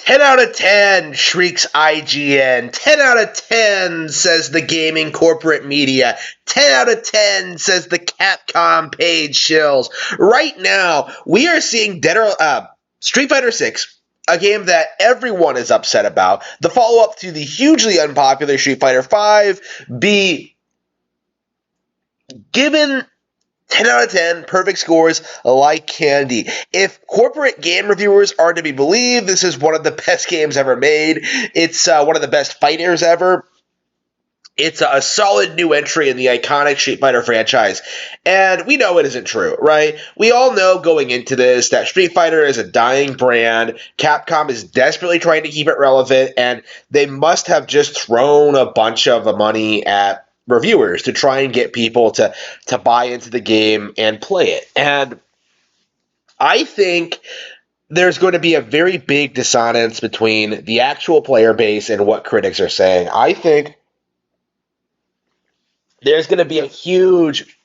10 out of 10, shrieks IGN. 10 out of 10, says the gaming corporate media. 10 out of 10, says the Capcom page shills. Right now, we are seeing Street Fighter 6, a game that everyone is upset about. The follow-up to the hugely unpopular Street Fighter 5 be given 10 out of 10, perfect scores like candy. If corporate game reviewers are to be believed, this is one of the best games ever made. It's one of the best fighters ever. It's a solid new entry in the iconic Street Fighter franchise. And we know it isn't true, right? We all know going into this that Street Fighter is a dying brand. Capcom is desperately trying to keep it relevant, and they must have just thrown a bunch of money at reviewers to try and get people to buy into the game and play it. And I think there's going to be a very big dissonance between the actual player base and what critics are saying. I think there's going to be a huge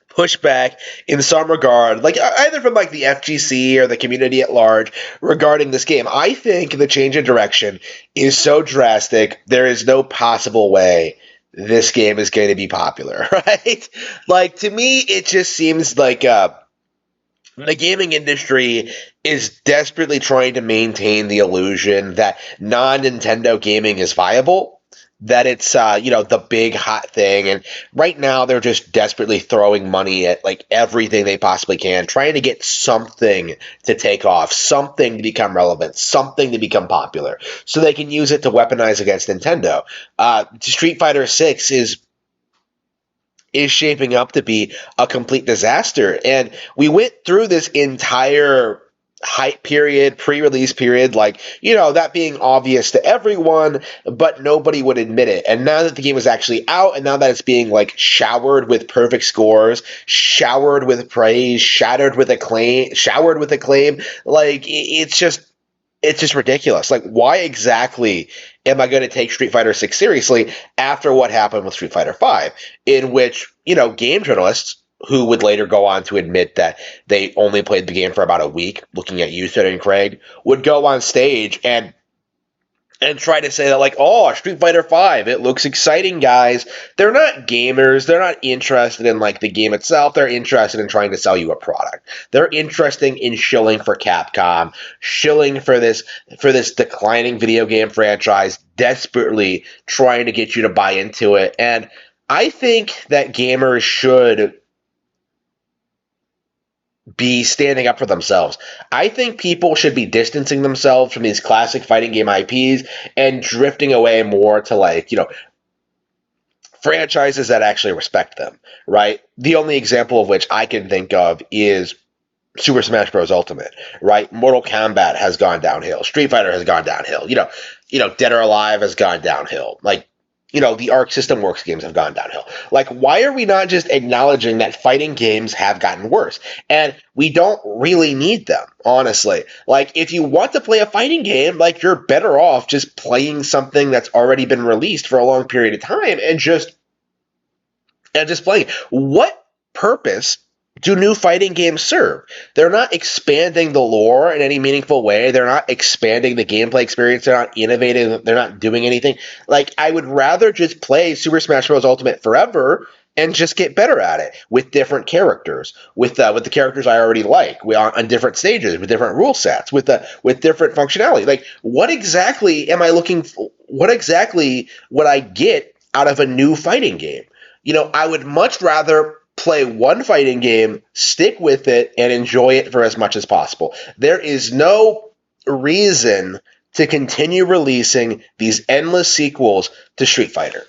pushback in some regard, like either from like the FGC or the community at large regarding this game. I think the change in direction is so drastic, there is no possible way this game is going to be popular, right? Like, to me, it just seems like the gaming industry is desperately trying to maintain the illusion that non-Nintendo gaming is viable, that it's the big hot thing, and right now they're just desperately throwing money at like everything they possibly can, trying to get something to take off, something to become relevant, something to become popular, so they can use it to weaponize against Nintendo. Street Fighter 6 is shaping up to be a complete disaster, and we went through this entire hype period, pre-release period, like, that being obvious to everyone, but nobody would admit it. And now that the game is actually out, and now that it's being like showered with perfect scores, showered with praise, showered with acclaim, like it's just ridiculous. Like, why exactly am I going to take Street Fighter 6 seriously after what happened with Street Fighter 5, in which, game journalists who would later go on to admit that they only played the game for about a week, looking at you, Sid and Craig, would go on stage and try to say that, like, oh, Street Fighter 5, it looks exciting, guys. They're not gamers. They're not interested in, like, the game itself. They're interested in trying to sell you a product. They're interested in shilling for Capcom, shilling for this declining video game franchise, desperately trying to get you to buy into it. And I think that gamers should be standing up for themselves. I think people should be distancing themselves from these classic fighting game IPs and drifting away more to, like, franchises that actually respect them, right? The only example of which I can think of is Super Smash Bros. Ultimate, right? Mortal Kombat has gone downhill. Street Fighter has gone downhill. Dead or Alive has gone downhill. Like, the Arc System Works games have gone downhill. Like, why are we not just acknowledging that fighting games have gotten worse? And we don't really need them, honestly. Like, if you want to play a fighting game, like, you're better off just playing something that's already been released for a long period of time and just playing. What purpose do new fighting games serve? They're not expanding the lore in any meaningful way. They're not expanding the gameplay experience. They're not innovating. They're not doing anything. Like, I would rather just play Super Smash Bros. Ultimate forever and just get better at it with different characters, with the characters I already like, on different stages, with different rule sets, with different functionality. Like, what exactly am I looking for? What exactly would I get out of a new fighting game? I would much rather play one fighting game, stick with it, and enjoy it for as much as possible. There is no reason to continue releasing these endless sequels to Street Fighter.